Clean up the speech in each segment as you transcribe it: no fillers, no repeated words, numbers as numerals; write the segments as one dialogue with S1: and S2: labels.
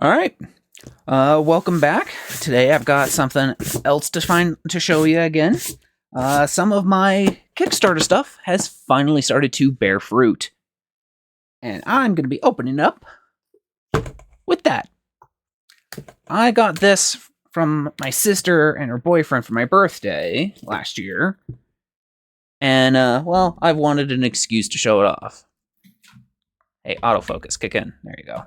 S1: All right. Welcome back. Today I've got something else to show you again. Some of my Kickstarter stuff has finally started to bear fruit. And I'm going to be opening up with that. I got this from my sister and her boyfriend for my birthday last year. And, well, I've wanted an excuse to show it off. Hey, autofocus, kick in. There you go.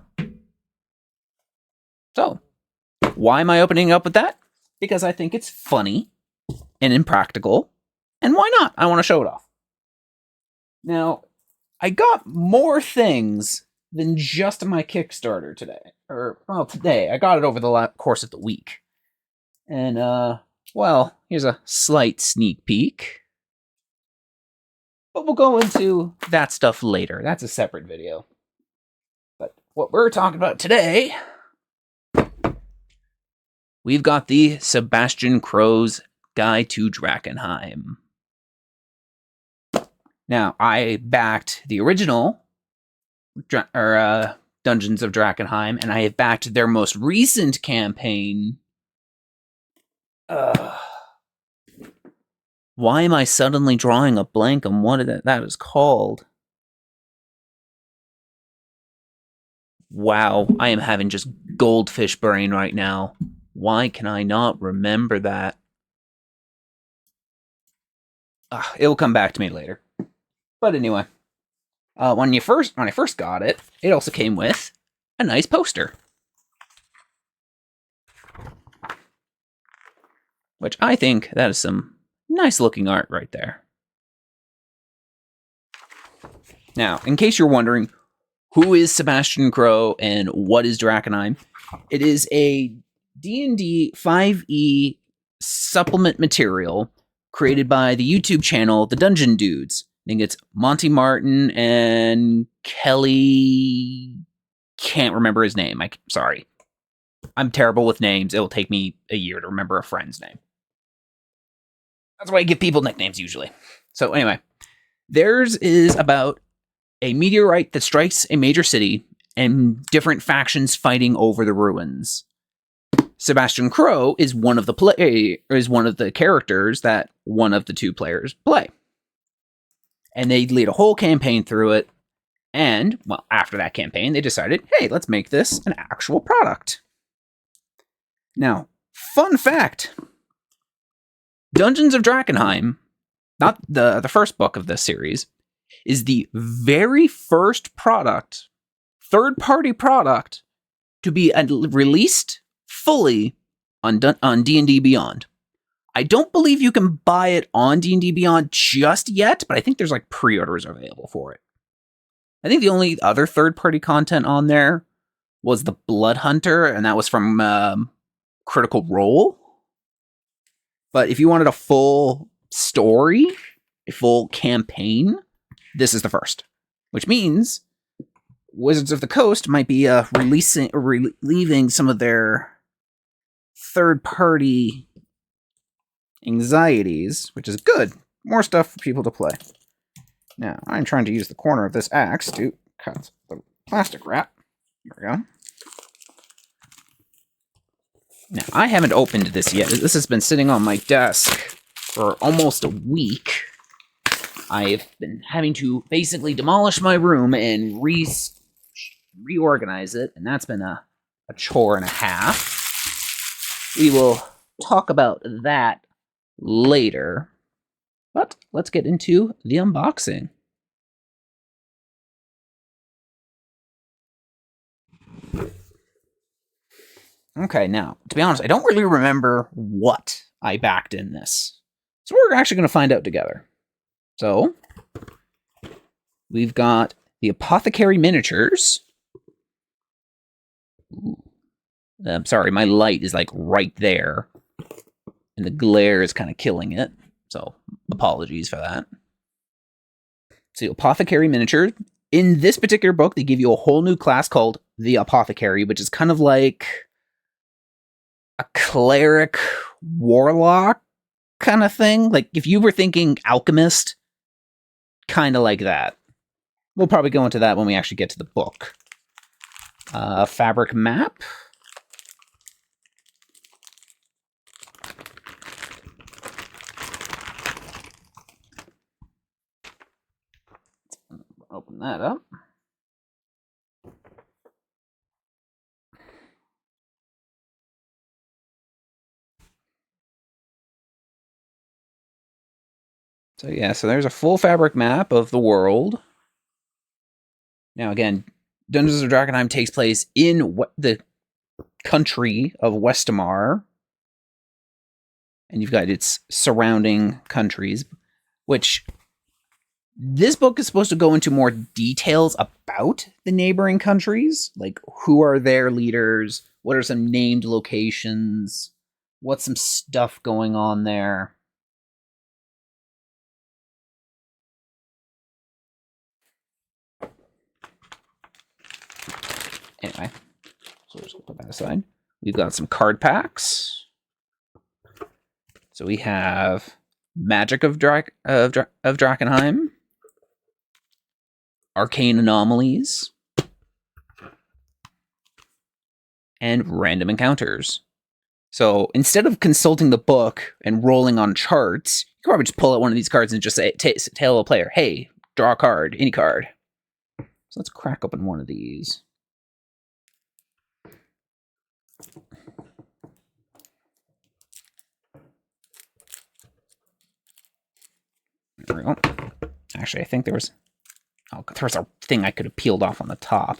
S1: So, why am I opening up with that? Because I think it's funny and impractical, and why not? I want to show it off. Now, I got more things than just my Kickstarter today. Today. I got it over the course of the week. And, well, here's a slight sneak peek. But we'll go into that stuff later. That's a separate video. But what we're talking about today... we've got the Sebastian Crowe's Guide to Drakkenheim. Now, I backed the original Dungeons of Drakkenheim, and I have backed their most recent campaign. Why am I suddenly drawing a blank on what that is called? Wow, I am having just goldfish brain right now. Why can I not remember that? It will come back to me later. But anyway, when I first got it, it also came with a nice poster, which I think that is some nice looking art right there. Now, in case you're wondering, who is Sebastian Crowe and what is Drakkenheim? It is a D&D 5e supplement material created by the YouTube channel The Dungeon Dudes. I think it's Monty Martin and Kelly... can't remember his name. Sorry. I'm terrible with names. It will take me a year to remember a friend's name. That's why I give people nicknames usually. So anyway, theirs is about a meteorite that strikes a major city and different factions fighting over the ruins. Sebastian Crowe is one of the characters that one of the two players play. And they lead a whole campaign through it. And, well, after that campaign, they decided, hey, let's make this an actual product. Now, fun fact. Dungeons of Drakkenheim, not the first book of this series, is the very first product, third-party product, to be released fully on D&D Beyond. I don't believe you can buy it on D&D Beyond just yet, but I think there's like pre-orders available for it. I think the only other third-party content on there was the Blood Hunter, and that was from Critical Role. But if you wanted a full story, a full campaign, this is the first. Which means Wizards of the Coast might be relieving some of their third-party anxieties, which is good. More stuff for people to play. Now, I'm trying to use the corner of this axe to cut the plastic wrap. There we go. Now, I haven't opened this yet. This has been sitting on my desk for almost a week. I've been having to basically demolish my room and reorganize it, and that's been a chore and a half. We will talk about that later, but let's get into the unboxing. Okay, now, to be honest, I don't really remember what I backed in this. So we're actually going to find out together. So, we've got the Apothecary miniatures. Ooh. I'm sorry, my light is like right there. And the glare is kind of killing it. So, apologies for that. So, Apothecary miniature. In this particular book, they give you a whole new class called the Apothecary, which is kind of like a cleric warlock kind of thing. Like, if you were thinking alchemist, kind of like that. We'll probably go into that when we actually get to the book. Fabric map. that up. So yeah, so there's a full fabric map of the world. Now again, Dungeons of Drakkenheim takes place in the country of Westamar, and you've got its surrounding countries, which this book is supposed to go into more details about the neighboring countries, like who are their leaders, what are some named locations, what's some stuff going on there. Anyway, so we'll just put that aside. We've got some card packs. So we have Magic of Drakkenheim, Arcane Anomalies, and Random Encounters. So instead of consulting the book and rolling on charts, you can probably just pull out one of these cards and just say, tell a player, hey, draw a card, any card. So let's crack open one of these. There we go. Actually, I think there was a thing I could have peeled off on the top.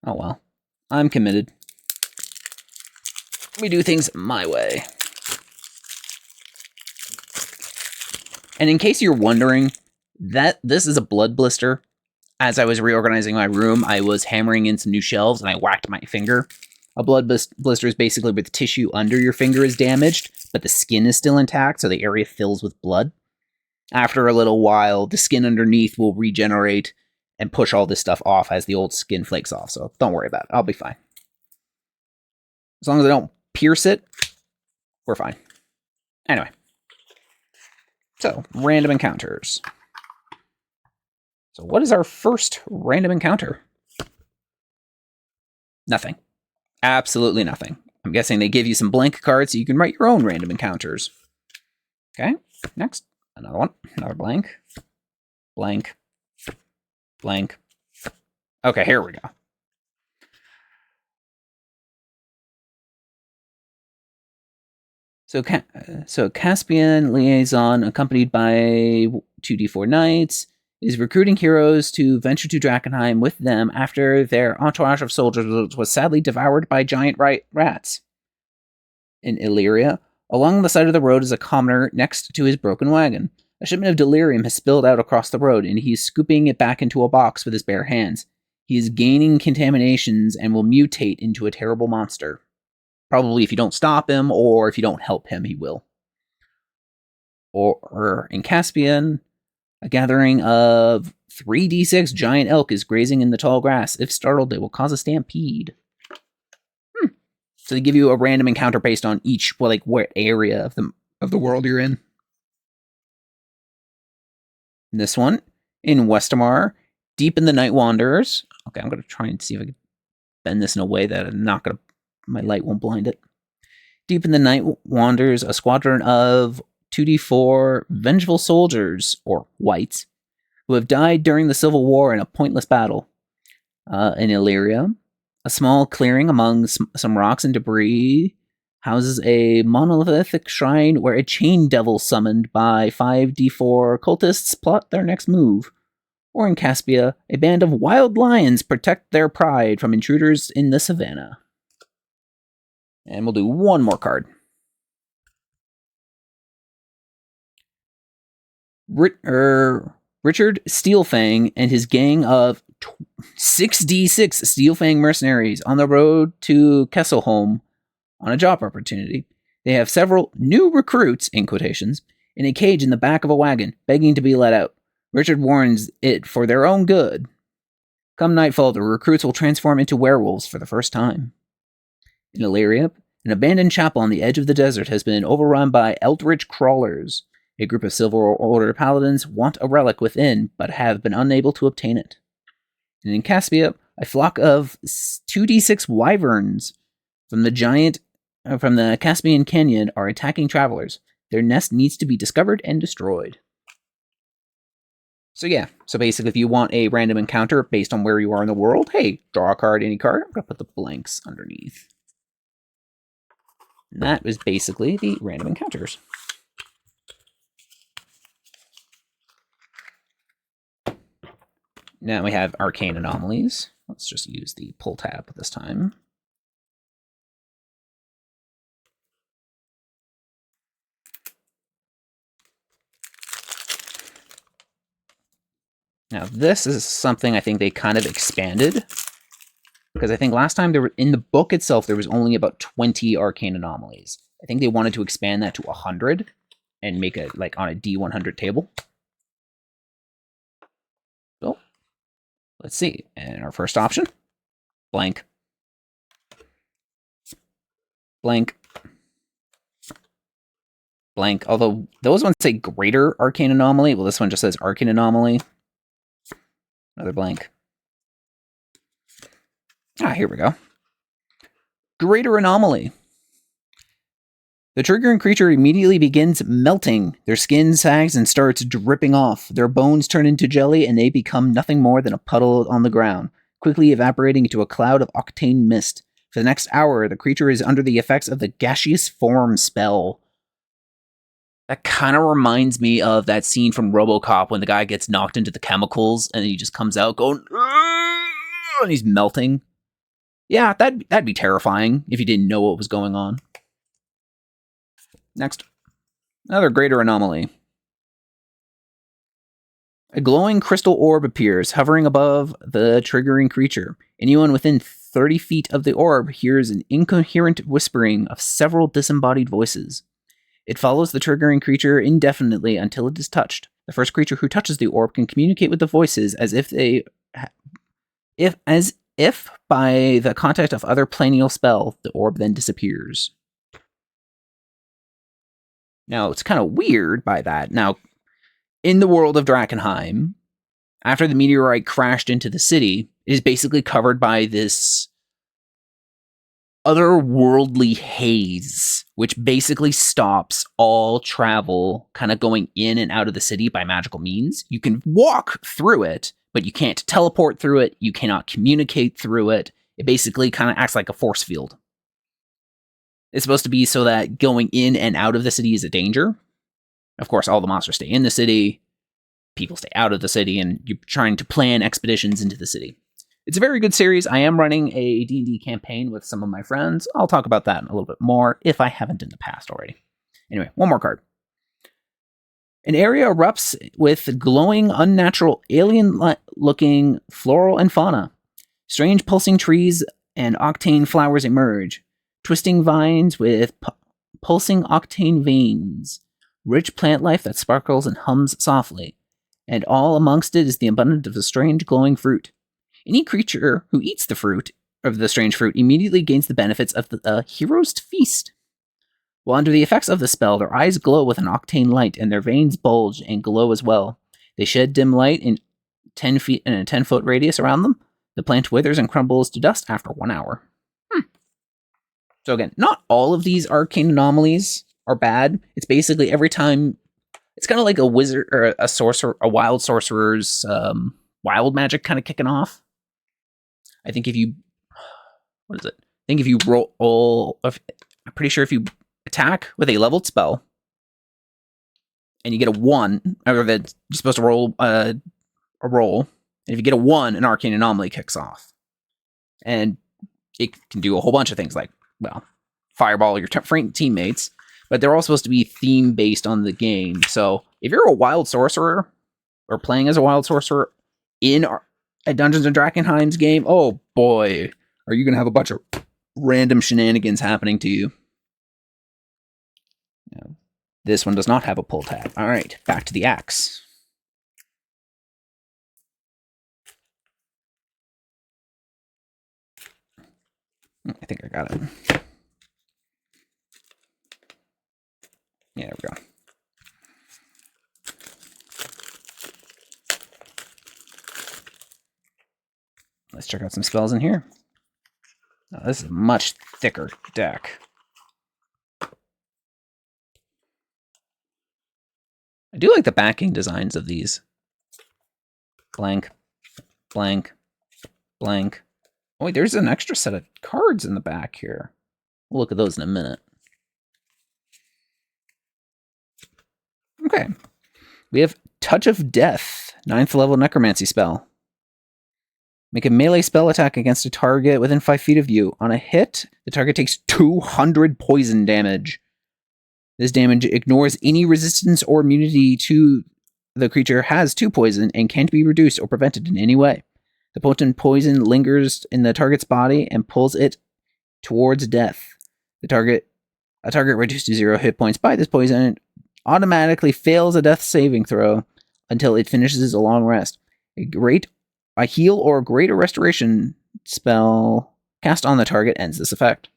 S1: Oh well. I'm committed. We do things my way. And in case you're wondering, that this is a blood blister. As I was reorganizing my room, I was hammering in some new shelves and I whacked my finger. A blood blister is basically where the tissue under your finger is damaged, but the skin is still intact, so the area fills with blood. After a little while, the skin underneath will regenerate and push all this stuff off as the old skin flakes off, so don't worry about it. I'll be fine. As long as I don't pierce it, we're fine. Anyway. So, random encounters. So what is our first random encounter? Nothing. Absolutely nothing. I'm guessing they give you some blank cards so you can write your own random encounters. Okay, next. Another one. Another blank. Blank. Blank. Okay, here we go. So Caspian liaison, accompanied by 2d4 knights, is recruiting heroes to venture to Drakkenheim with them after their entourage of soldiers was sadly devoured by giant rats. In Illyria, along the side of the road is a commoner next to his broken wagon. A shipment of delirium has spilled out across the road, and he is scooping it back into a box with his bare hands. He is gaining contaminations and will mutate into a terrible monster. Probably if you don't stop him, or if you don't help him, he will. Or in Caspian, a gathering of 3d6 giant elk is grazing in the tall grass. If startled, they will cause a stampede. So they give you a random encounter based on each, what area of the world you're in. This one, in Westamar, deep in the night wanders. Okay, I'm going to try and see if I can bend this in a way that I'm not going to, my light won't blind it. Deep in the night wanders a squadron of 2d4 vengeful soldiers, or whites, who have died during the Civil War in a pointless battle. In Illyria, a small clearing among some rocks and debris houses a monolithic shrine where a chain devil summoned by 5d4 cultists plot their next move. Or in Caspia, a band of wild lions protect their pride from intruders in the savannah. And we'll do one more card. Richard Steelfang and his gang of 6d6 Steelfang mercenaries on the road to Kesselholm on a job opportunity. They have several new recruits, in quotations, in a cage in the back of a wagon, begging to be let out. Richard warns it for their own good. Come nightfall, the recruits will transform into werewolves for the first time. In Illyria, an abandoned chapel on the edge of the desert has been overrun by eldritch crawlers. A group of Silver Order paladins want a relic within, but have been unable to obtain it. And in Caspia, a flock of 2d6 wyverns from the Caspian Canyon are attacking travelers. Their nest needs to be discovered and destroyed. So yeah, so basically if you want a random encounter based on where you are in the world, hey, draw a card, any card. I'm going to put the blanks underneath. And that was basically the random encounters. Now we have arcane anomalies. Let's just use the pull tab this time. Now this is something I think they kind of expanded, because I think last time in the book itself there was only about 20 arcane anomalies. I think they wanted to expand that to 100 and make it like on a D100 table. So let's see. And our first option, blank, blank, blank. Although those ones say greater arcane anomaly. Well, this one just says arcane anomaly. Another blank. Ah, here we go. Greater anomaly. The triggering creature immediately begins melting. Their skin sags and starts dripping off. Their bones turn into jelly and they become nothing more than a puddle on the ground, quickly evaporating into a cloud of octane mist. For the next hour, the creature is under the effects of the gaseous form spell. That kind of reminds me of that scene from RoboCop when the guy gets knocked into the chemicals and he just comes out going, and he's melting. Yeah, that'd be terrifying if you didn't know what was going on. Next, another greater anomaly. A glowing crystal orb appears, hovering above the triggering creature. Anyone within 30 feet of the orb hears an incoherent whispering of several disembodied voices. It follows the triggering creature indefinitely until it is touched. The first creature who touches the orb can communicate with the voices as if by the contact of other planial spell, the orb then disappears. Now, it's kind of weird by that. Now, in the world of Drakkenheim, after the meteorite crashed into the city, it is basically covered by this otherworldly haze, which basically stops all travel kind of going in and out of the city by magical means. You can walk through it, but you can't teleport through it. You cannot communicate through it. It basically kind of acts like a force field. It's supposed to be so that going in and out of the city is a danger. Of course, all the monsters stay in the city, people stay out of the city, and you're trying to plan expeditions into the city. It's a very good series. I am running a D&D campaign with some of my friends. I'll talk about that a little bit more if I haven't in the past already. Anyway, one more card. An area erupts with glowing, unnatural, alien-looking floral and fauna. Strange pulsing trees and octane flowers emerge. Twisting vines with pulsing octane veins. Rich plant life that sparkles and hums softly. And all amongst it is the abundance of a strange glowing fruit. Any creature who eats the fruit, of the strange fruit, immediately gains the benefits of the hero's feast. While under the effects of the spell, their eyes glow with an octane light, and their veins bulge and glow as well. They shed dim light in 10 feet in a 10-foot radius around them. The plant withers and crumbles to dust after 1 hour. So again, not all of these arcane anomalies are bad. It's basically every time, it's kind of like a wizard or a sorcerer, a wild sorcerer's wild magic kind of kicking off. I think if you, what is it? I think if you roll, I'm pretty sure if you attack with a leveled spell and you get a 1, or that you're supposed to roll a roll, and if you get a 1, an arcane anomaly kicks off. And it can do a whole bunch of things like, well, fireball your teammates, but they're all supposed to be theme based on the game. So if you're a wild sorcerer or playing as a wild sorcerer in a Dungeons and Drakkenheim's game, oh boy, are you going to have a bunch of random shenanigans happening to you. No, this one does not have a pull tab. All right, back to the axe. I think I got it. Yeah, there we go. Let's check out some spells in here. Oh, this is a much thicker deck. I do like the backing designs of these. blank, blank, blank. Oh, wait, there's an extra set of cards in the back here. We'll look at those in a minute. Okay. We have Touch of Death, 9th level necromancy spell. Make a melee spell attack against a target within 5 feet of you. On a hit, the target takes 200 poison damage. This damage ignores any resistance or immunity to the creature has to poison and can't be reduced or prevented in any way. The potent poison lingers in the target's body and pulls it towards death. A target reduced to 0 hit points by this poison automatically fails a death saving throw until it finishes a long rest. A heal or greater restoration spell cast on the target ends this effect.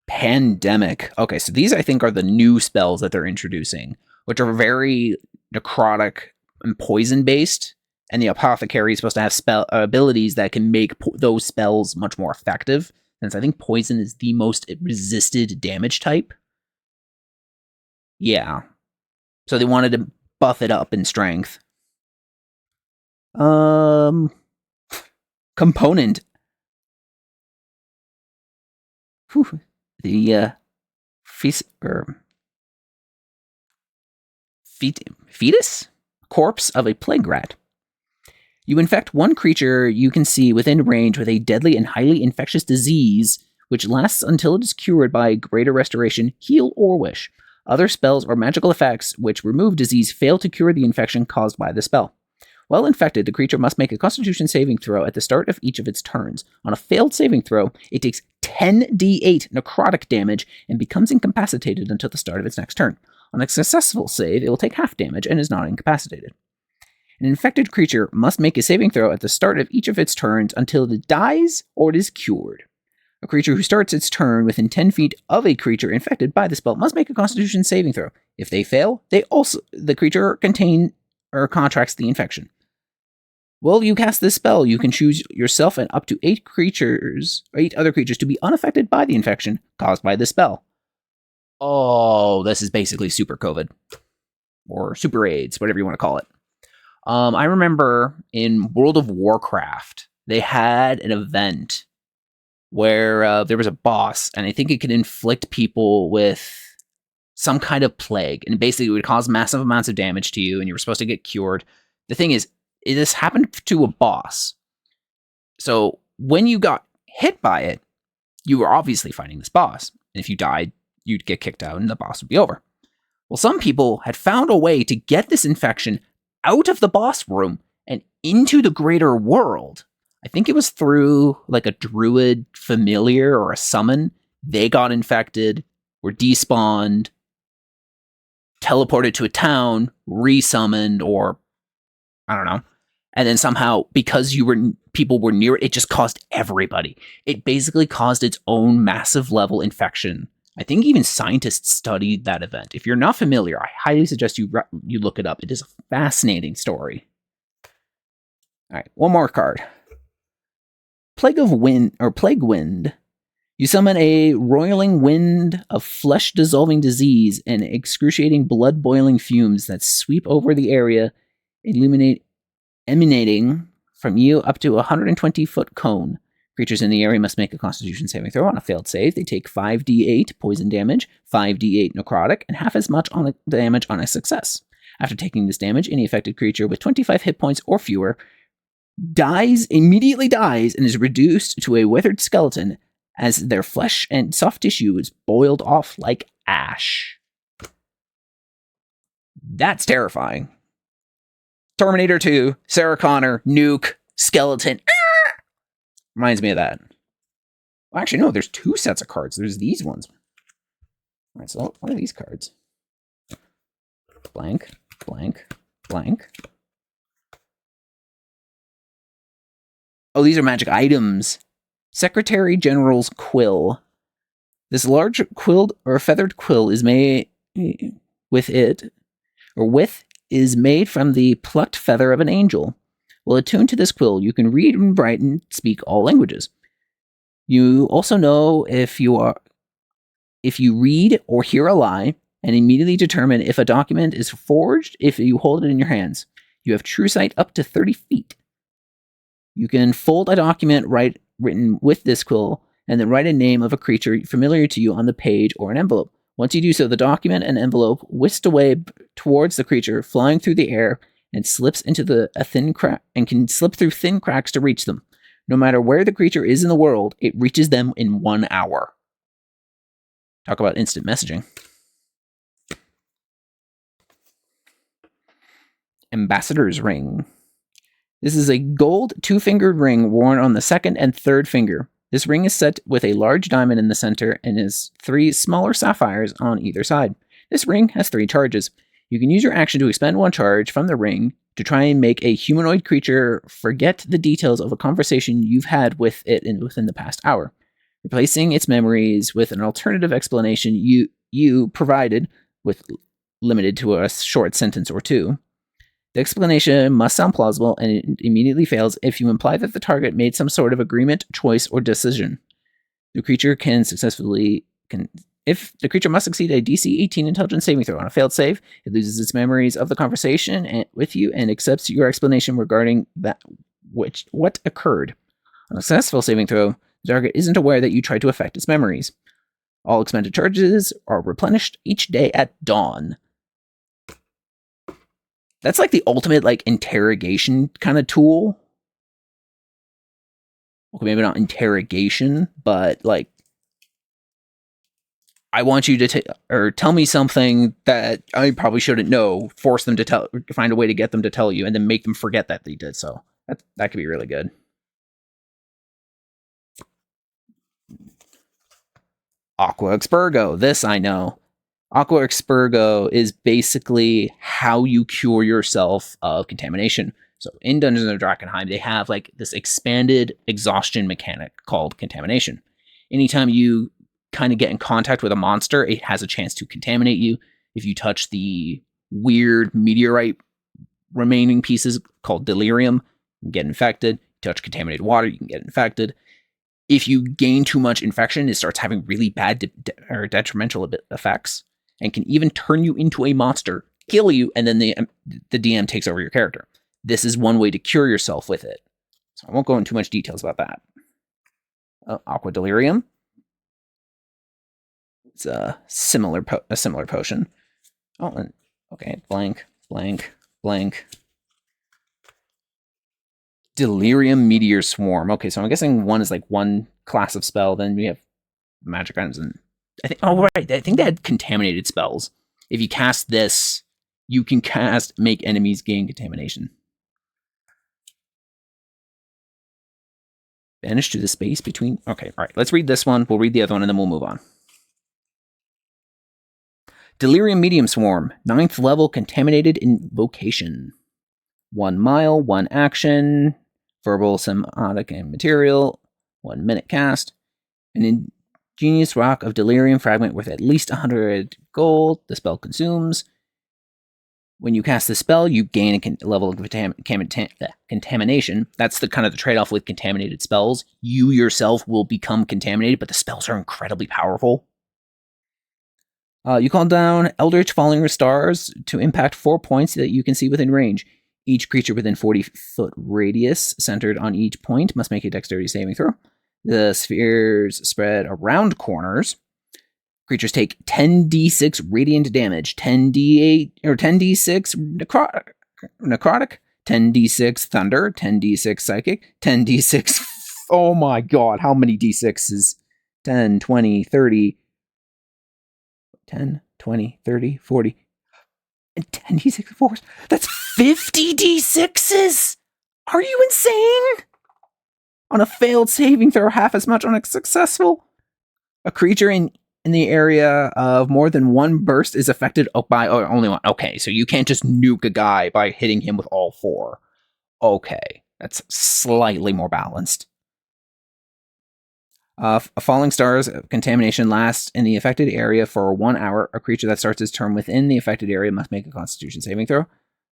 S1: Pandemic. Okay, so these I think are the new spells that they're introducing, which are very necrotic and poison based. And the apothecary is supposed to have abilities that can make those spells much more effective, since I think poison is the most resisted damage type. Yeah. So they wanted to buff it up in strength. Component. Whew. The fetus? Corpse of a plague rat. You infect one creature you can see within range with a deadly and highly infectious disease, which lasts until it is cured by greater restoration, heal, or wish. Other spells or magical effects which remove disease fail to cure the infection caused by the spell. While infected, the creature must make a Constitution saving throw at the start of each of its turns. On a failed saving throw, it takes 10d8 necrotic damage and becomes incapacitated until the start of its next turn. On a successful save, it will take half damage and is not incapacitated. An infected creature must make a saving throw at the start of each of its turns until it dies or it is cured. A creature who starts its turn within 10 feet of a creature infected by the spell must make a Constitution saving throw. If they fail, the creature contracts the infection. While you cast this spell, you can choose yourself and up to 8 other creatures to be unaffected by the infection caused by this spell. Oh, this is basically Super COVID. Or Super AIDS, whatever you want to call it. I remember in World of Warcraft, they had an event where there was a boss, and I think it could inflict people with some kind of plague, and basically it would cause massive amounts of damage to you, and you were supposed to get cured. The thing is, this happened to a boss. So when you got hit by it, you were obviously fighting this boss. And if you died, you'd get kicked out and the boss would be over. Well, some people had found a way to get this infection out of the boss room and into the greater world. I think it was through like a druid familiar or a summon. They got infected, were despawned, teleported to a town, resummoned, or I don't know. And then somehow, because people were near it, it just caused everybody. It basically caused its own massive level infection. I think even scientists studied that event. If you're not familiar, I highly suggest you look it up. It is a fascinating story. All right, one more card. Plague Wind. You summon a roiling wind of flesh-dissolving disease and excruciating blood-boiling fumes that sweep over the area, emanating from you up to a 120-foot cone. Creatures in the area must make a Constitution saving throw. On a failed save, they take 5d8 poison damage, 5d8 necrotic, and half as much on the damage on a success. After taking this damage, any affected creature with 25 hit points or fewer immediately dies, and is reduced to a withered skeleton as their flesh and soft tissue is boiled off like ash. That's terrifying. Terminator 2, Sarah Connor, nuke, skeleton. Reminds me of that. Well, actually, no, there's 2 sets of cards. There's these ones. All right, so what are these cards? Blank, blank, blank. Oh, these are magic items. Secretary General's Quill. This large quilled or feathered quill is made is made from the plucked feather of an angel. While attuned to this quill, you can read and write and speak all languages. You also know if you read or hear a lie, and immediately determine if a document is forged if you hold it in your hands. You have true sight up to 30 feet. You can fold a document written with this quill and then write a name of a creature familiar to you on the page or an envelope. Once you do so, the document and envelope whisked away towards the creature, flying through the air, and slips into a thin crack and can slip through thin cracks to reach them. No matter where the creature is in the world, it reaches them in 1 hour. Talk about instant messaging. Ambassador's Ring. This is a gold 2-fingered ring worn on the second and third finger. This ring is set with a large diamond in the center and has 3 smaller sapphires on either side. This ring has 3 charges. You can use your action to expend 1 charge from the ring to try and make a humanoid creature forget the details of a conversation you've had with it within the past hour, replacing its memories with an alternative explanation you provided, with limited to a short sentence or 2. The explanation must sound plausible, and it immediately fails if you imply that the target made some sort of agreement, choice, or decision. The creature if the creature must succeed a DC 18 intelligence saving throw. On a failed save, it loses its memories of the conversation with you and accepts your explanation regarding what occurred. On a successful saving throw, the target isn't aware that you tried to affect its memories. All expended charges are replenished each day at dawn. That's like the ultimate interrogation kind of tool. Okay, maybe not interrogation, but I want you to tell me something that I probably shouldn't know. Force them to find a way to get them to tell you, and then make them forget that they did so. That could be really good. Aqua Expurgo. This I know. Aqua Expurgo is basically how you cure yourself of contamination. So in Dungeons of Drakkenheim, they have this expanded exhaustion mechanic called contamination. Anytime you kind of get in contact with a monster, it has a chance to contaminate you. If you touch the weird meteorite remaining pieces called delirium, you can get infected. You touch contaminated water, you can get infected. If you gain too much infection, it starts having really bad or detrimental effects, and can even turn you into a monster, kill you, and then the DM takes over your character. This is one way to cure yourself with it. So I won't go into too much details about that. Aqua Delirium. It's a similar potion. Oh, and, okay. Blank. Delirium Meteor Swarm. Okay, so I'm guessing one is one class of spell. Then we have magic items, and I think they had contaminated spells. If you cast this, you can make enemies gain contamination. Vanish to the space between. Okay, all right. Let's read this one. We'll read the other one, and then we'll move on. Delirium Medium Swarm, 9th level contaminated invocation. 1 mile, 1 action, verbal, semiotic, and material, 1 minute cast. An ingenious rock of delirium fragment worth at least 100 gold. The spell consumes. When you cast the spell, you gain a level of contamination. That's the kind of the trade-off with contaminated spells. You yourself will become contaminated, but the spells are incredibly powerful. You call down Eldritch Falling Stars to impact 4 points that you can see within range. Each creature within 40-foot radius centered on each point must make a dexterity saving throw. The spheres spread around corners. Creatures take 10d6 radiant damage, 10d8 or 10d6 necrotic, 10d6 thunder, 10d6 psychic, 10d6. Oh my god, how many d6s? 10, 20, 30. 10, 20, 30, 40. And 10 d6 force. That's 50 d6s! Are you insane? On a failed saving throw, half as much on a successful. A creature in the area of more than 1 burst is affected by only 1. Okay, so you can't just nuke a guy by hitting him with all 4. Okay, that's slightly more balanced. Falling stars contamination lasts in the affected area for 1 hour. A creature that starts its turn within the affected area must make a Constitution saving throw.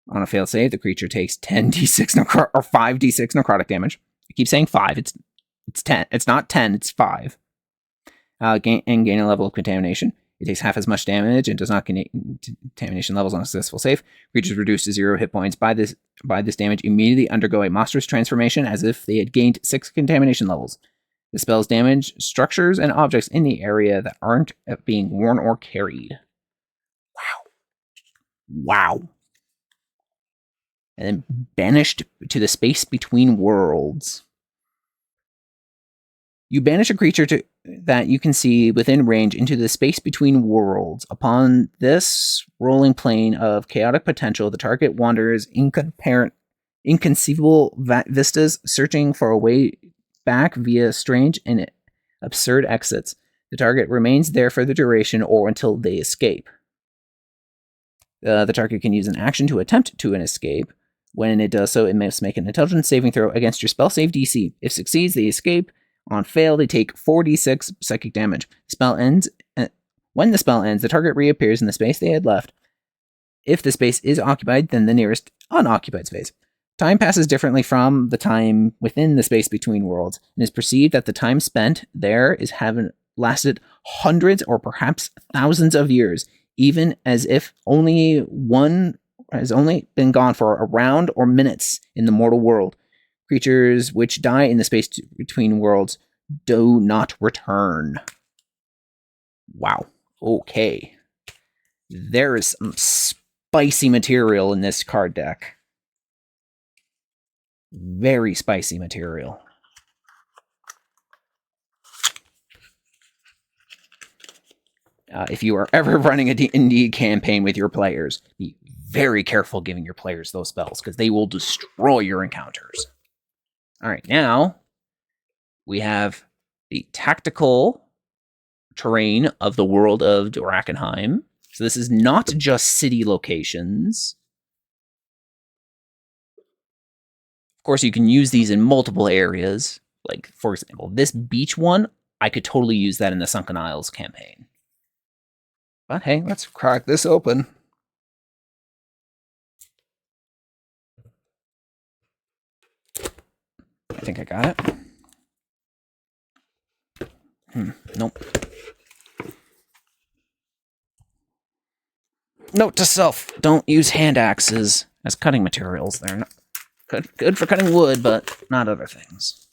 S1: On a failed save, the creature takes 10d6 or 5d6 necrotic damage. I keep saying 5. It's 10. It's not 10. It's 5. Gain a level of contamination. It takes half as much damage and does not gain contamination levels on a successful save. Creatures reduced to 0 hit points by this damage immediately undergo a monstrous transformation as if they had gained 6 contamination levels. The spells damage structures and objects in the area that aren't being worn or carried. Wow. And then banished to the space between worlds. You banish a creature that you can see within range into the space between worlds. Upon this rolling plane of chaotic potential, the target wanders inconceivable vistas, searching for a way back via strange and absurd exits. The target remains there for the duration or until they escape. The target can use an action to attempt to an escape. When it does so, it must make an intelligence saving throw against your spell save DC. If succeeds, they escape. On fail, they take 4d6 psychic damage. When the spell ends, the target reappears in the space they had left. If the space is occupied, then the nearest unoccupied space. Time passes differently from the time within the space between worlds, and is perceived that the time spent there is having lasted hundreds or perhaps thousands of years, even as if only one has only been gone for a round or minutes in the mortal world. Creatures which die in the space between worlds do not return. Wow. Okay. There is some spicy material in this card deck. Very spicy material. If you are ever running a D&D campaign with your players, be very careful giving your players those spells, because they will destroy your encounters. All right, now we have the tactical terrain of the world of Drakkenheim. So this is not just city locations. Of course, you can use these in multiple areas. Like, for example, this beach one, I could totally use that in the Sunken Isles campaign. But hey, let's crack this open. I think I got it. Nope. Note to self, don't use hand axes as cutting materials. They're not good for cutting wood, but not other things.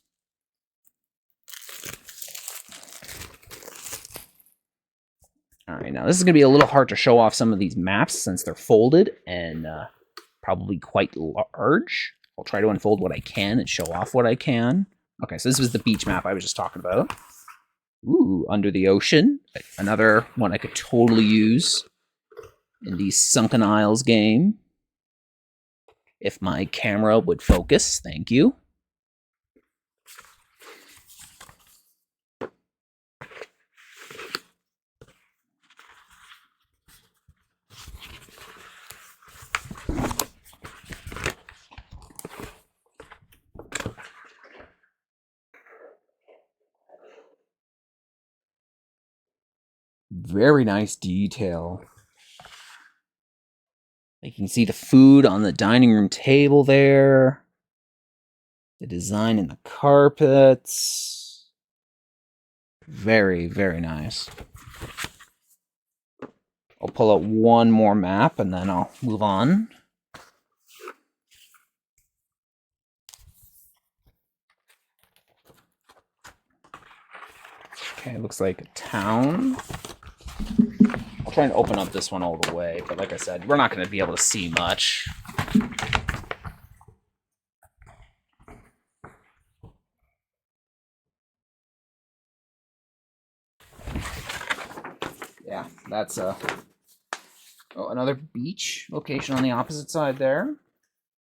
S1: Alright, now this is going to be a little hard to show off some of these maps since they're folded and probably quite large. I'll try to unfold what I can and show off what I can. Okay, so this was the beach map I was just talking about. Ooh, under the ocean. Another one I could totally use in the Sunken Isles game. If my camera would focus, thank you. Very nice detail. You can see the food on the dining room table there. The design in the carpets. Very, very nice. I'll pull out one more map and then I'll move on. Okay, it looks like a town. I'll try and open up this one all the way, but like I said, we're not going to be able to see much. Yeah, that's another beach location on the opposite side there.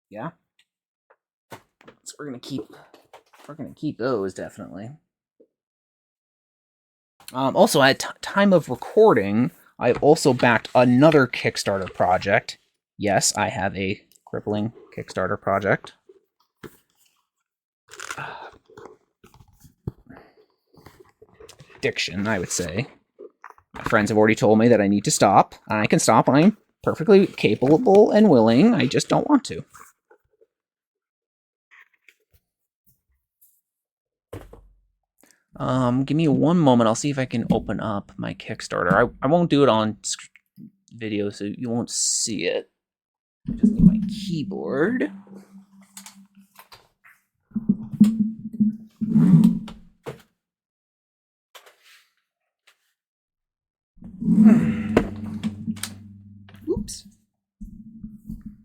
S1: Yeah. So we're gonna keep those definitely. Also, at time of recording, I've also backed another Kickstarter project. Yes, I have a crippling Kickstarter project. Addiction, I would say. My friends have already told me that I need to stop. I can stop. I'm perfectly capable and willing. I just don't want to. Give me one moment. I'll see if I can open up my Kickstarter. I won't do it on video, so you won't see it. I just need my keyboard. Oops.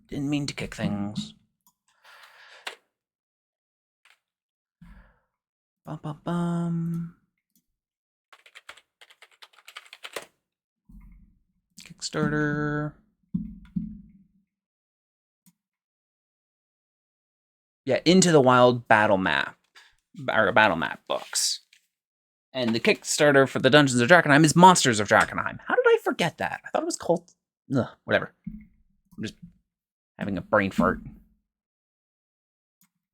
S1: Didn't mean to kick things. Bum, bum, bum. Kickstarter. Yeah, Into the Wild battle map, or battle map books. And the Kickstarter for the Dungeons of Drakkenheim is Monsters of Drakkenheim. How did I forget that? I thought it was called... Ugh, whatever. I'm just having a brain fart.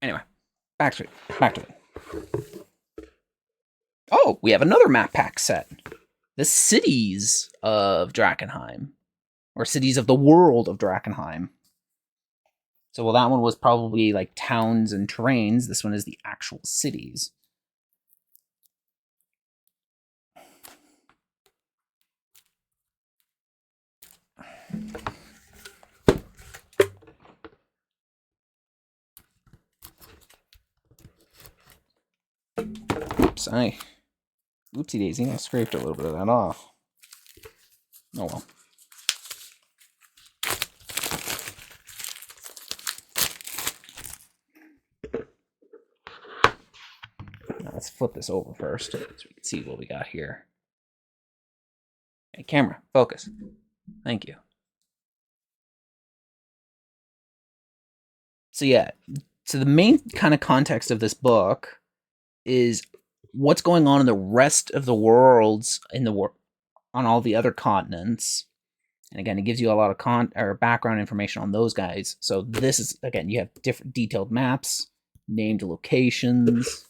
S1: Anyway, back to it. Oh, we have another map pack set. The Cities of Drakkenheim. Or Cities of the World of Drakkenheim. So, well, that one was probably like towns and terrains. This one is the actual cities. Oops, oopsie daisy, I scraped a little bit of that off. Oh well. Now let's flip this over first so we can see what we got here. Hey, camera, focus. Thank you. So yeah, so the main kind of context of this book is what's going on in the rest of the worlds in the on all the other continents. And again, it gives you a lot of background information on those guys. So this is, again, you have different detailed maps, named locations.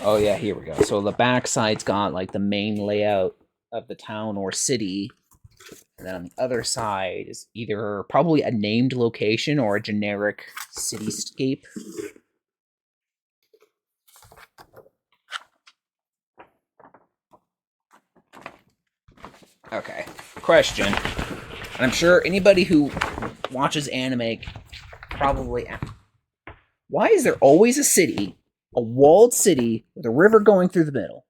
S1: Oh yeah, here we go. So the back side's got like the main layout of the town or city. And then on the other side is either probably a named location or a generic cityscape. Okay, question. And I'm sure anybody who watches anime probably asks, why is there always a city, a walled city with a river going through the middle?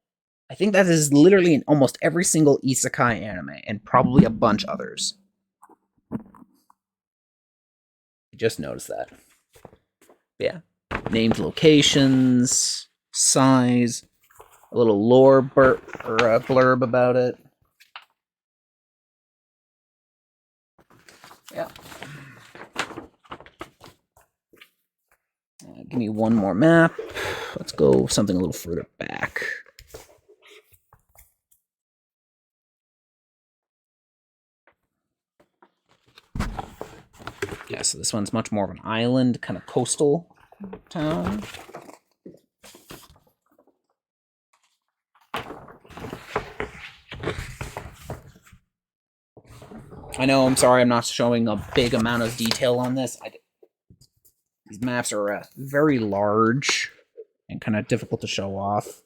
S1: I think that is literally in almost every single isekai anime, and probably a bunch others. I just noticed that. Yeah. Named locations, size, a little lore blurb about it. Yeah. Give me one more map. Let's go something a little further back. Yeah, so this one's much more of an island, kind of coastal town. I know, I'm sorry I'm not showing a big amount of detail on this. These maps are very large and kind of difficult to show off.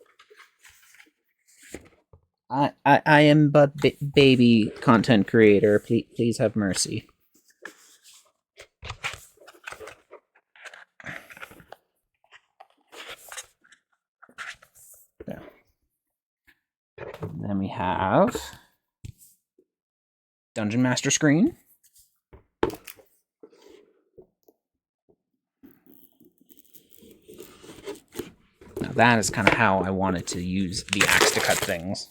S1: I am but baby content creator. Please have mercy. There. Then we have Dungeon Master screen. Now that is kind of how I wanted to use the axe to cut things.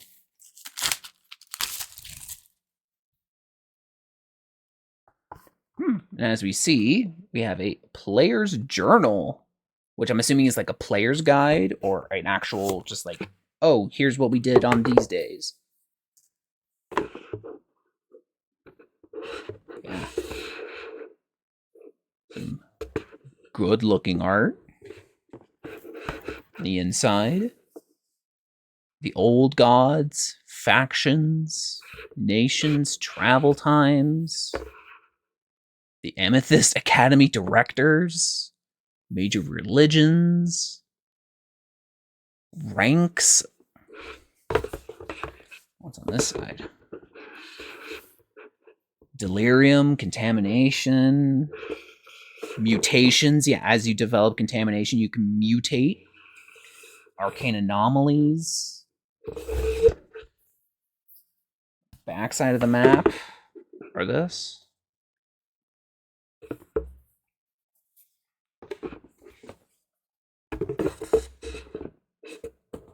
S1: And as we see, we have a player's journal, which I'm assuming is like a player's guide or an actual just like, oh, here's what we did on these days. Yeah. Some good looking art. The inside, the old gods, factions, nations, travel times, the Amethyst Academy directors, major religions, ranks. What's on this side? Delirium, contamination, mutations. Yeah, as you develop contamination, you can mutate. Arcane anomalies. Backside of the map. Or this.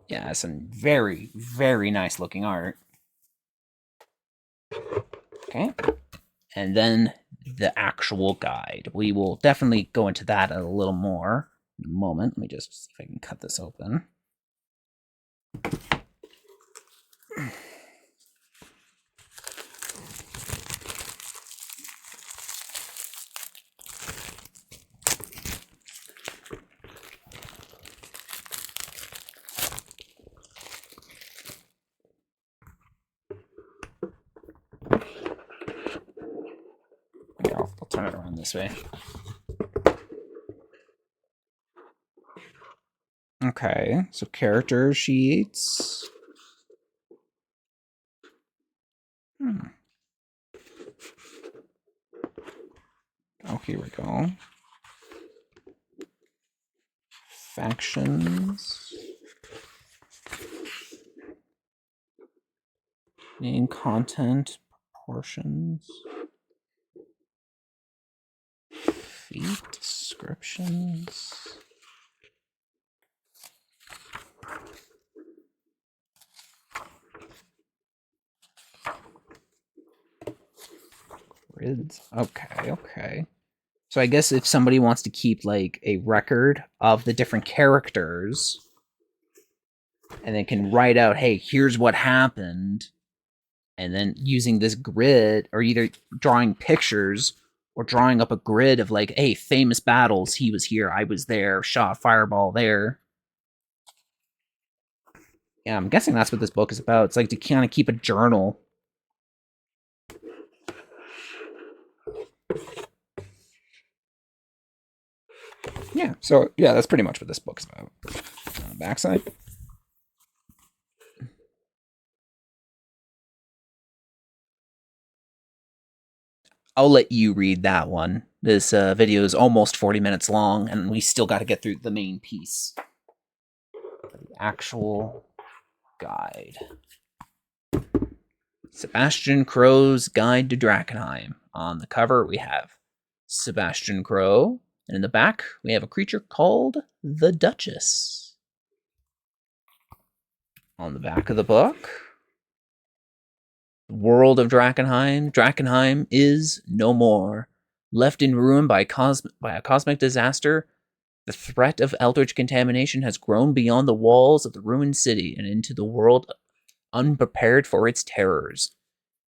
S1: Yeah, some very, very nice looking art. Okay. And then the actual guide. We will definitely go into that a little more in a moment. Let me just see if I can cut this open. Yeah, I'll turn it around this way. Okay, so character sheets. Oh, here we go. Factions. Main content, proportions. Feet, descriptions. Grids. Okay. So I guess if somebody wants to keep like a record of the different characters and they can write out, hey, here's what happened, and then using this grid or either drawing pictures or drawing up a grid of like, hey, famous battles, he was here, I was there, shot a fireball there. Yeah, I'm guessing that's what this book is about. It's like to kind of keep a journal. Yeah, so yeah, that's pretty much what this book's about. On the backside. I'll let you read that one. This video is almost 40 minutes long, and we still got to get through the main piece. The actual guide. Sebastian Crowe's Guide to Drakkenheim. On the cover, we have Sebastian Crowe, and in the back, we have a creature called the Duchess. On the back of the book, World of Drakkenheim. Drakkenheim is no more. Left in ruin by a cosmic disaster, the threat of eldritch contamination has grown beyond the walls of the ruined city and into the world unprepared for its terrors.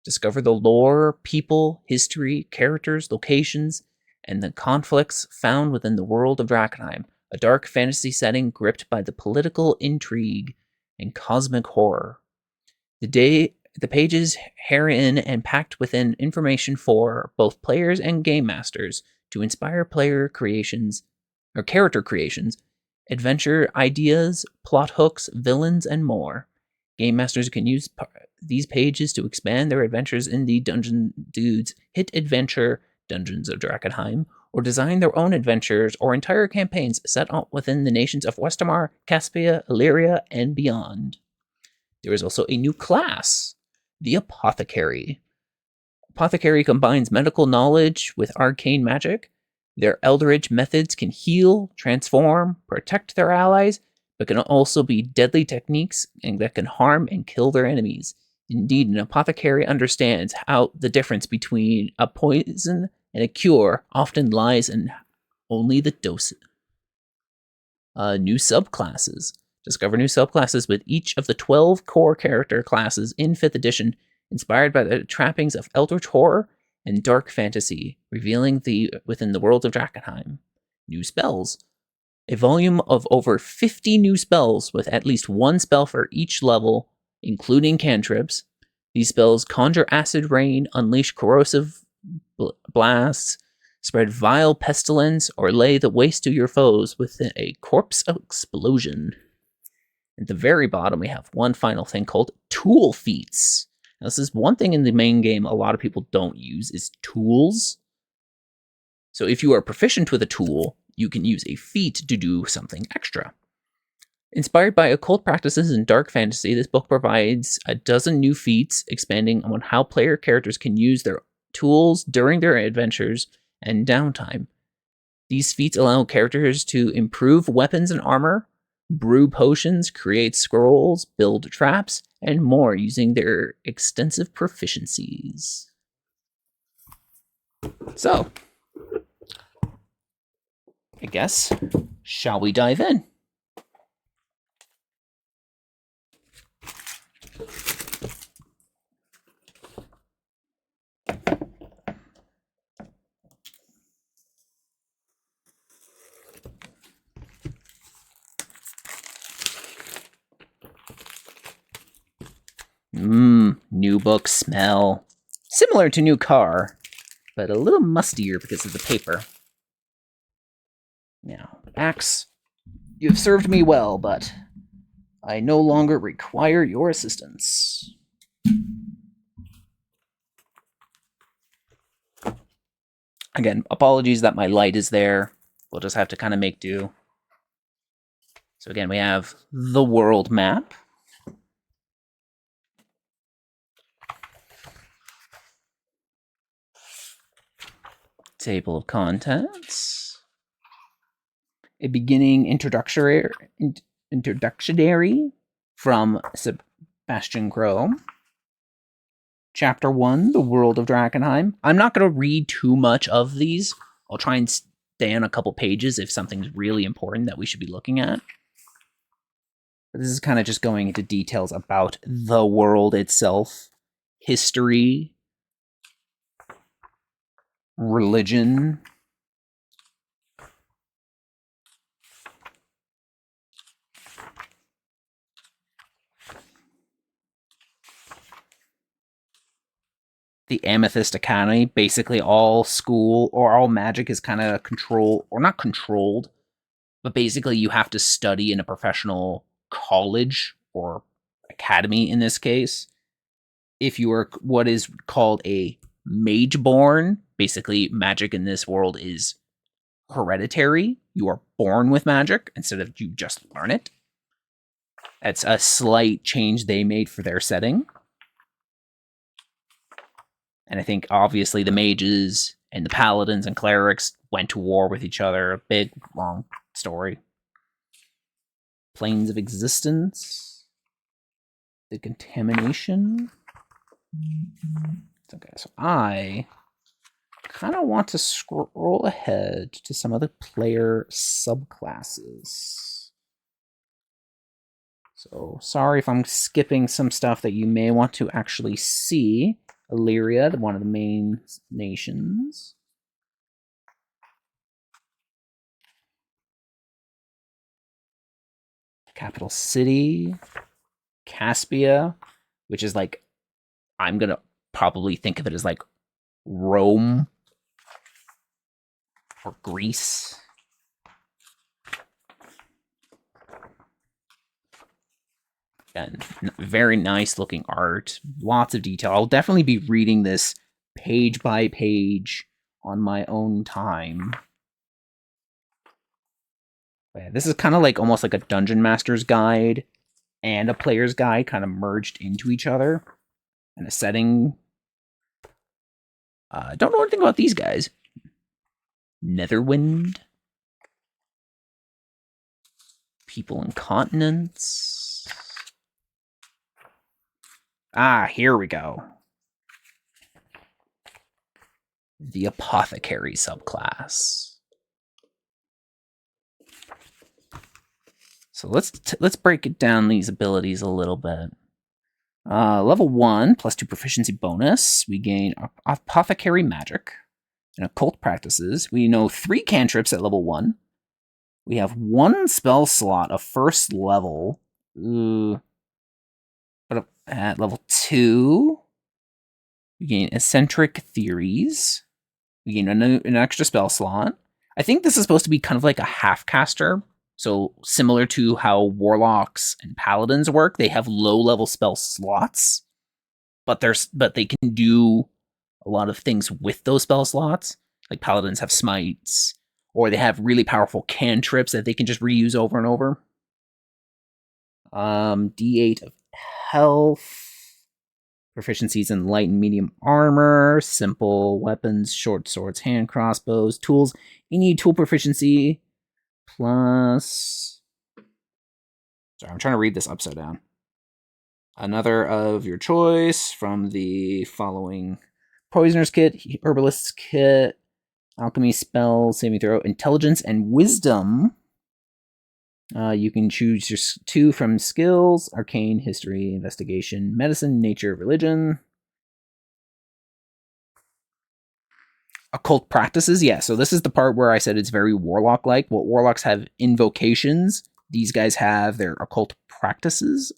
S1: Discover the lore, people, history, characters, locations, and the conflicts found within the world of Drakkenheim, a dark fantasy setting gripped by the political intrigue and cosmic horror. The pages herein and packed within information for both players and game masters to inspire player creations or character creations, adventure ideas, plot hooks, villains, and more. Game masters can use these pages to expand their adventures in the Dungeon Dudes hit adventure Dungeons of Drakkenheim, or design their own adventures or entire campaigns set within the nations of Westamar, Caspia, Illyria, and beyond. There is also a new class, the apothecary. Apothecary combines medical knowledge with arcane magic. Their eldritch methods can heal, transform, protect their allies, but can also be deadly techniques that can harm and kill their enemies. Indeed, an apothecary understands how the difference between a poison and a cure often lies in only the dose. New subclasses. Discover new subclasses with each of the 12 core character classes in 5th edition, inspired by the trappings of eldritch horror and dark fantasy, revealing within the world of Drakkenheim. New spells. A volume of over 50 new spells with at least one spell for each level, including cantrips. These spells conjure acid rain, unleash corrosive blasts, spread vile pestilence, or lay the waste to your foes with a corpse explosion. At the very bottom, we have one final thing called tool feats. Now, this is one thing in the main game a lot of people don't use, is tools. So if you are proficient with a tool, you can use a feat to do something extra. Inspired by occult practices and dark fantasy, this book provides a dozen new feats, expanding on how player characters can use their tools during their adventures and downtime. These feats allow characters to improve weapons and armor, brew potions, create scrolls, build traps, and more using their extensive proficiencies. So, I guess, shall we dive in? New book smell. Similar to new car, but a little mustier because of the paper. Now, Axe, you have served me well, but I no longer require your assistance. Again, apologies that my light is there. We'll just have to kind of make do. So again, we have the world map. Table of contents. A beginning introductionary from Sebastian Crowe. Chapter 1, The World of Drakkenheim. I'm not going to read too much of these. I'll try and stay on a couple pages if something's really important that we should be looking at. But this is kind of just going into details about the world itself, history, religion, the Amethyst Academy. Basically all school or all magic is kind of controlled, or not controlled, but basically you have to study in a professional college or academy in this case. If you are what is called a mage-born, basically magic in this world is hereditary. You are born with magic instead of you just learn it. That's a slight change they made for their setting. And I think obviously the mages and the paladins and clerics went to war with each other. A big, long story. Planes of existence. The contamination. Okay, so I kind of want to scroll ahead to some of the player subclasses. So sorry if I'm skipping some stuff that you may want to actually see. Illyria, one of the main nations. Capital City. Caspia, which is like, I'm going to probably think of it as like Rome or Greece. And very nice looking art, lots of detail. I'll definitely be reading this page by page on my own time. But yeah, this is kind of like almost like a dungeon master's guide and a player's guide kind of merged into each other. And a setting. Don't know anything about these guys. Netherwind. People and continents. Ah, here we go. The apothecary subclass. So let's break it down, these abilities a little bit. Level 1, +2 proficiency bonus. We gain apothecary magic and occult practices. We know 3 cantrips at level 1. We have 1 spell slot of first level. Ooh. But at level 2, we gain eccentric theories. We gain an extra spell slot. I think this is supposed to be kind of like a half caster. So similar to how warlocks and paladins work, they have low-level spell slots, but they can do a lot of things with those spell slots. Like paladins have smites, or they have really powerful cantrips that they can just reuse over and over. D8 of health. Proficiencies in light and medium armor, simple weapons, short swords, hand crossbows, tools. Any tool proficiency plus... Sorry, I'm trying to read this upside down. Another of your choice from the following: Poisoner's Kit, Herbalist's Kit, Alchemy Spell, Saving Throw, Intelligence, and Wisdom. You can choose your 2 from skills: Arcane, History, Investigation, Medicine, Nature, Religion. Occult practices, yeah. So this is the part where I said it's very warlock-like. Well, warlocks have invocations. These guys have their occult practices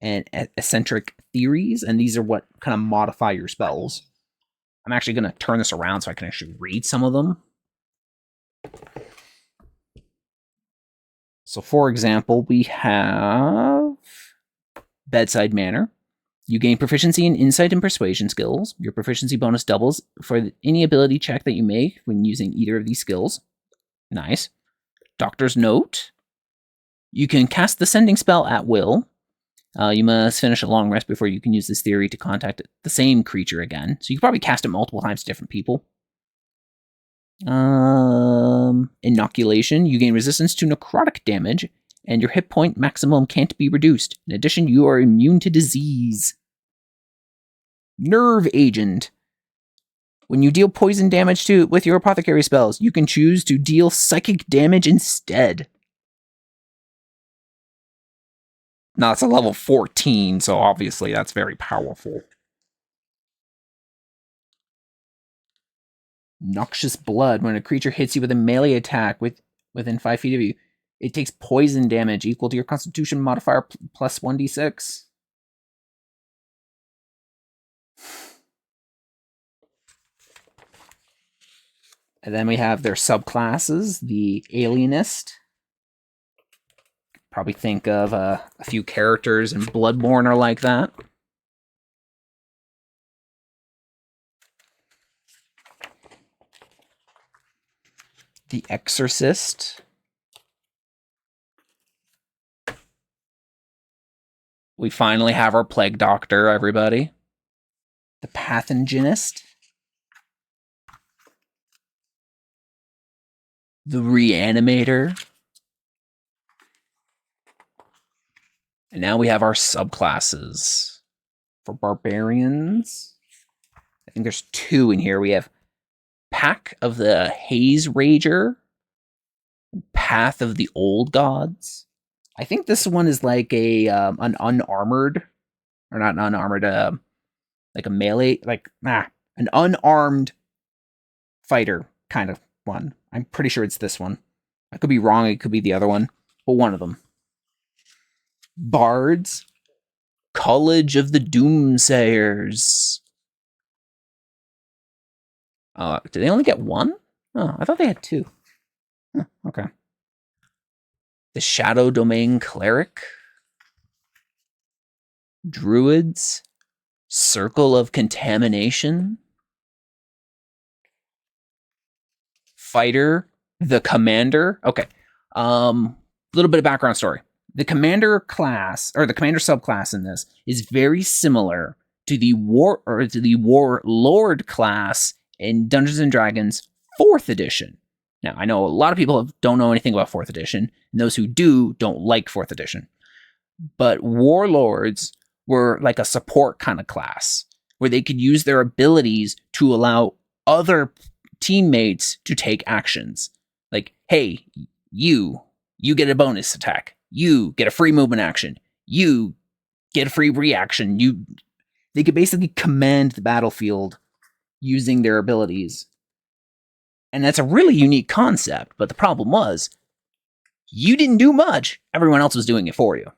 S1: and eccentric theories, and these are what kind of modify your spells. I'm actually going to turn this around so I can actually read some of them. So, for example, we have Bedside Manner. You gain proficiency in insight and persuasion skills. Your proficiency bonus doubles for any ability check that you make when using either of these skills. Nice. Doctor's Note. You can cast the sending spell at will. You must finish a long rest before you can use this theory to contact the same creature again. So you can probably cast it multiple times to different people. Inoculation. You gain resistance to necrotic damage, and your hit point maximum can't be reduced. In addition, you are immune to disease. Nerve Agent. When you deal poison damage with your apothecary spells, you can choose to deal psychic damage instead. Now, it's a level 14, so obviously that's very powerful. Noxious Blood. When a creature hits you with a melee attack within 5 feet of you, it takes poison damage equal to your Constitution modifier plus 1d6. And then we have their subclasses. The Alienist. Probably think of a few characters in Bloodborne are like that. The Exorcist. We finally have our Plague Doctor, everybody. The Pathogenist. The Reanimator. And now we have our subclasses. For Barbarians, I think there's 2 in here. We have Pack of the Haze Rager, Path of the Old Gods. I think this one is like an unarmored, or not unarmored, like a melee, an unarmed fighter kind of one. I'm pretty sure it's this one. I could be wrong. It could be the other one, but one of them. Bards, College of the Doomsayers. Did they only get 1? Oh, I thought they had 2. Huh, okay. The Shadow Domain Cleric. Druids. Circle of Contamination. Fighter. The Commander. Okay. Little bit of background story. The Commander class, or the Commander subclass in this, is very similar to the Warlord class in Dungeons & Dragons 4th edition. Now, I know a lot of people don't know anything about 4th edition, and those who do don't like 4th edition. But Warlords were like a support kind of class, where they could use their abilities to allow other teammates to take actions. Like, hey, you get a bonus attack. You get a free movement action. You get a free reaction. They could basically command the battlefield using their abilities. And that's a really unique concept, but the problem was You didn't do much. Everyone else was doing it for you.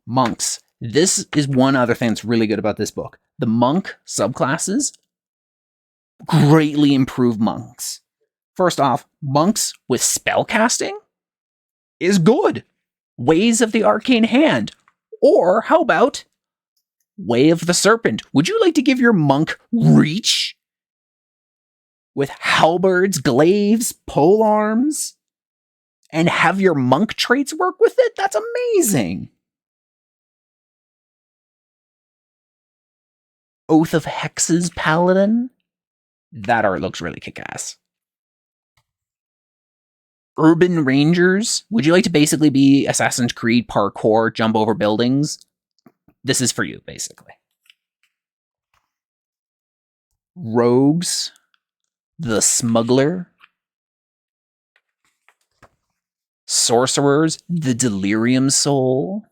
S1: Monks. This is one other thing that's really good about this book. The monk subclasses greatly improve monks. First off, monks with spellcasting is good. Ways of the Arcane Hand. Or how about Way of the Serpent? Would you like to give your monk reach? With halberds, glaives, polearms, and have your monk traits work with it? That's amazing. Oath of Hexes Paladin. That art looks really kick-ass. Urban Rangers. Would you like to basically be Assassin's Creed parkour, jump over buildings? This is for you, basically. Rogues. The Smuggler. Sorcerers. The Delirium Soul.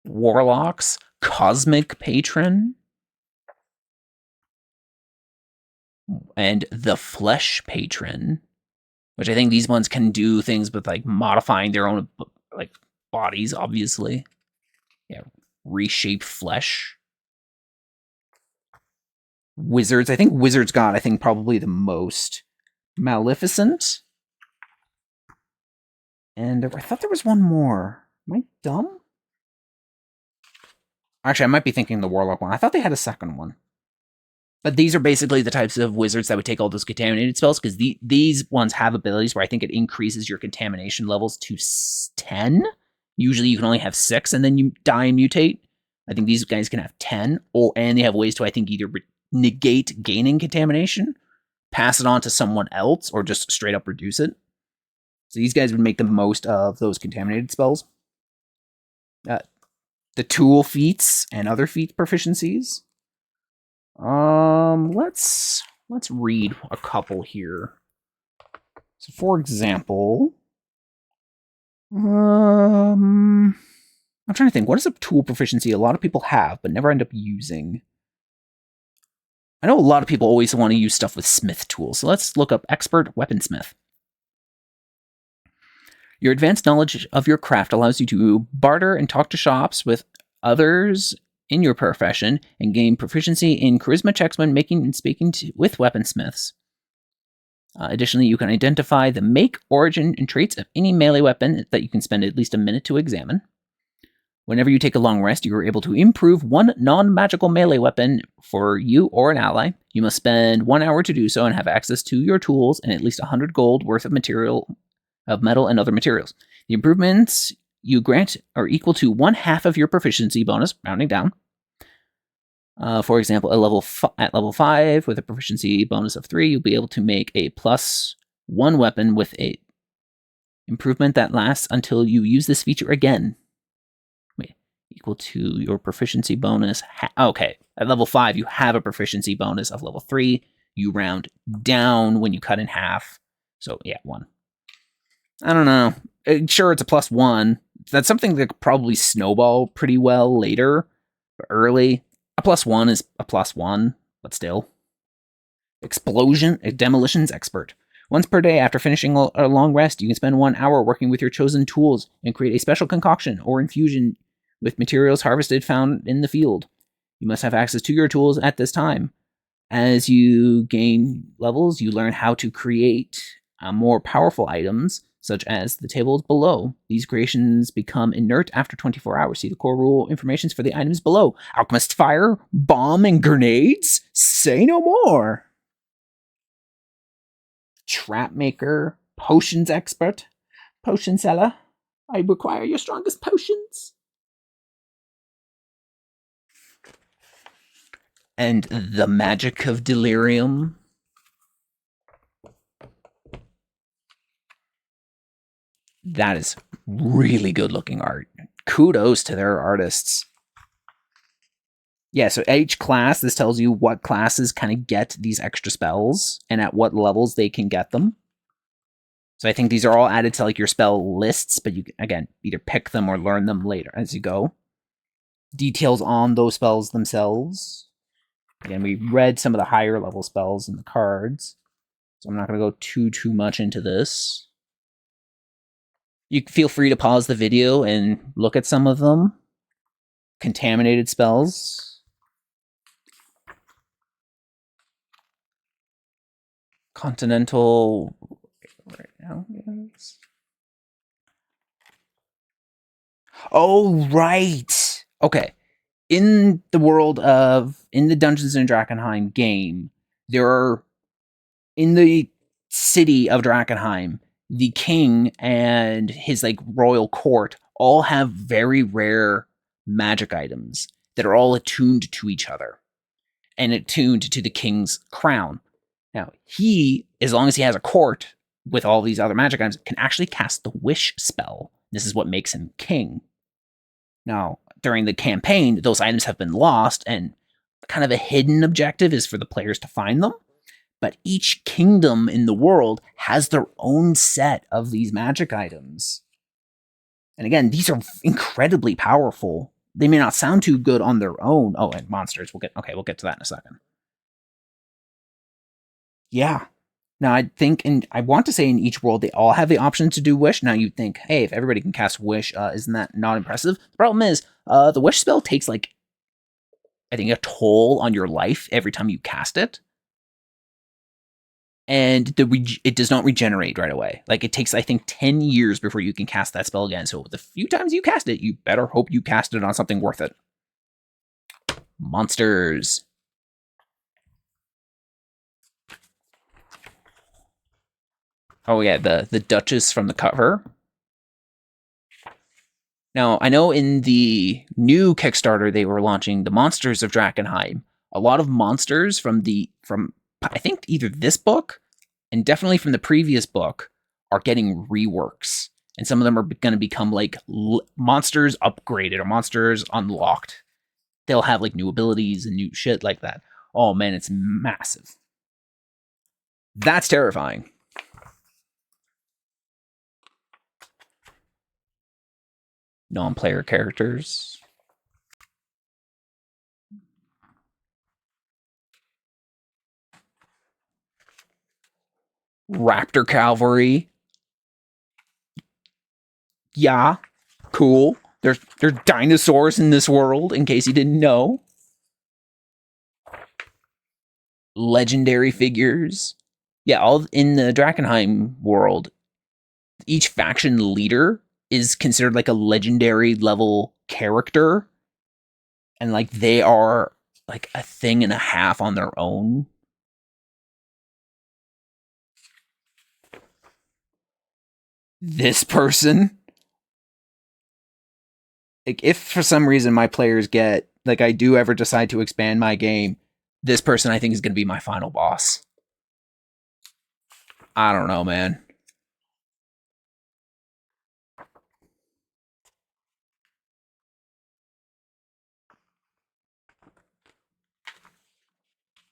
S1: Warlocks. Cosmic Patron. And the Flesh Patron, which I think these ones can do things with like modifying their own like bodies, obviously. Yeah, reshape flesh. Wizards. I think Wizards got, probably the most. Maleficent. And I thought there was one more. Am I dumb? Actually, I might be thinking the Warlock one. I thought they had a second one. But these are basically the types of wizards that would take all those contaminated spells, because these ones have abilities where I think it increases your contamination levels to 10. Usually you can only have 6 and then you die and mutate. I think these guys can have 10, and they have ways to, I think, either negate gaining contamination, pass it on to someone else, or just straight up reduce it. So these guys would make the most of those contaminated spells. The tool feats and other feat proficiencies. Let's read a couple here. So, for example, I'm trying to think. What is a tool proficiency a lot of people have but never end up using? I know a lot of people always want to use stuff with smith tools, so let's look up expert weaponsmith. Your advanced knowledge of your craft allows you to barter and talk to shops with others in your profession and gain proficiency in charisma checks when making and speaking with weaponsmiths. Additionally, you can identify the make, origin, and traits of any melee weapon that you can spend at least a minute to examine. Whenever you take a long rest, you are able to improve one non-magical melee weapon for you or an ally. You must spend 1 hour to do so and have access to your tools and at least 100 gold worth of metal and other materials. The improvements you grant are equal to 1/2 of your proficiency bonus, rounding down. For example, at level 5, with a proficiency bonus of 3, you'll be able to make a +1 weapon with a improvement that lasts until you use this feature again. Wait, equal to your proficiency bonus. Okay, at level 5, you have a proficiency bonus of level 3. You round down when you cut in half. So, yeah, 1. I don't know. Sure, it's a +1. That's something that could probably snowball pretty well later, but early. A +1 is a +1, but still. Demolitions expert. Once per day after finishing a long rest, you can spend 1 hour working with your chosen tools and create a special concoction or infusion with materials harvested found in the field. You must have access to your tools at this time. As you gain levels, you learn how to create more powerful items, such as the tables below. These creations become inert after 24 hours. See the core rule informations for the items below. Alchemist fire, bomb, and grenades? Say no more. Trap maker, potions expert, potion seller. I require your strongest potions. And the magic of delirium. That is really good looking art. Kudos to their artists. Yeah, so each class, this tells you what classes kind of get these extra spells and at what levels they can get them. So I think these are all added to like your spell lists, but you, again, either pick them or learn them later as you go. Details on those spells themselves. Again, we read some of the higher level spells in the cards. So I'm not going to go too much into this. You feel free to pause the video and look at some of them. Contaminated spells. Continental. Right now, yes. Oh, right. Okay. In the Dungeons and Drakkenheim game, there are, in the city of Drakkenheim, the king and his like royal court all have very rare magic items that are all attuned to each other and attuned to the king's crown. Now, he, as long as he has a court with all these other magic items, can actually cast the wish spell. This is what makes him king. Now, during the campaign, those items have been lost, and kind of a hidden objective is for the players to find them. But each kingdom in the world has their own set of these magic items. And again, these are incredibly powerful. They may not sound too good on their own. Oh, and monsters. We'll get to that in a second. Yeah. Now, I think, and I want to say in each world, they all have the option to do Wish. Now, you'd think, hey, if everybody can cast Wish, isn't that not impressive? The problem is, the Wish spell takes, like, I think a toll on your life every time you cast it. And it does not regenerate right away. Like, it takes, I think, 10 years before you can cast that spell again. So the few times you cast it, you better hope you cast it on something worth it. Monsters. Oh yeah, the Duchess from the cover. Now, I know in the new Kickstarter they were launching the Monsters of Drakkenheim. A lot of monsters from I think either this book and definitely from the previous book are getting reworks. And some of them are going to become like monsters upgraded or monsters unlocked. They'll have like new abilities and new shit like that. Oh man, it's massive. That's terrifying. Non-player characters. Raptor Cavalry. Yeah, cool. There's dinosaurs in this world, in case you didn't know. Legendary figures. Yeah, all in the Drakkenheim world, each faction leader is considered like a legendary level character. And like they are like a thing and a half on their own. This person, like if for some reason my players get, like I do ever decide to expand my game, this person I think is going to be my final boss. I don't know, man.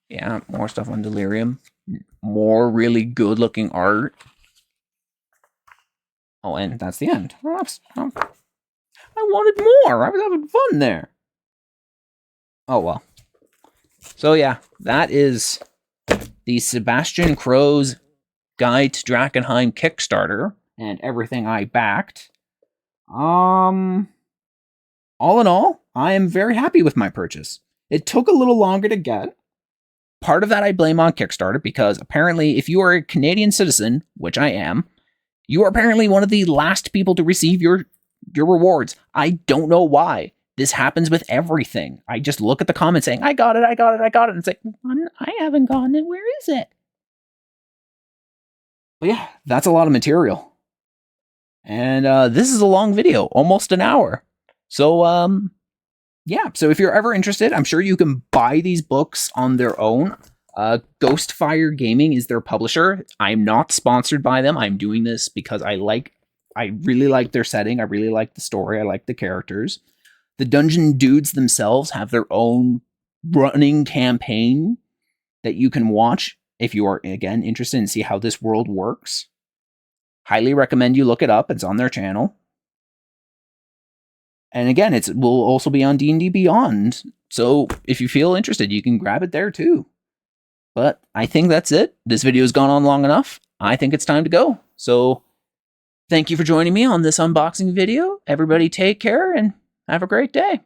S1: Yeah, more stuff on Delirium. More really good looking art. Oh, and that's the end. I wanted more. I was having fun there. Oh, well. So, yeah, that is the Sebastian Crowe's Guide to Drakkenheim Kickstarter and everything I backed. All in all, I am very happy with my purchase. It took a little longer to get. Part of that I blame on Kickstarter because apparently if you are a Canadian citizen, which I am, you are apparently one of the last people to receive your rewards. I don't know why. This happens with everything. I just look at the comments saying, I got it. And it's like, I haven't gotten it. Where is it? But yeah, that's a lot of material. And this is a long video, almost an hour. So, yeah, so if you're ever interested, I'm sure you can buy these books on their own. Ghostfire Gaming is their publisher. I'm not sponsored by them. I'm doing this because I really like their setting. I really like the story. I like the characters. The Dungeon Dudes themselves have their own running campaign that you can watch if you are, again, interested in see how this world works. Highly recommend you look it up. It's on their channel. And again, it will also be on D&D Beyond. So if you feel interested, you can grab it there too. But I think that's it. This video has gone on long enough. I think it's time to go. So thank you for joining me on this unboxing video. Everybody take care and have a great day.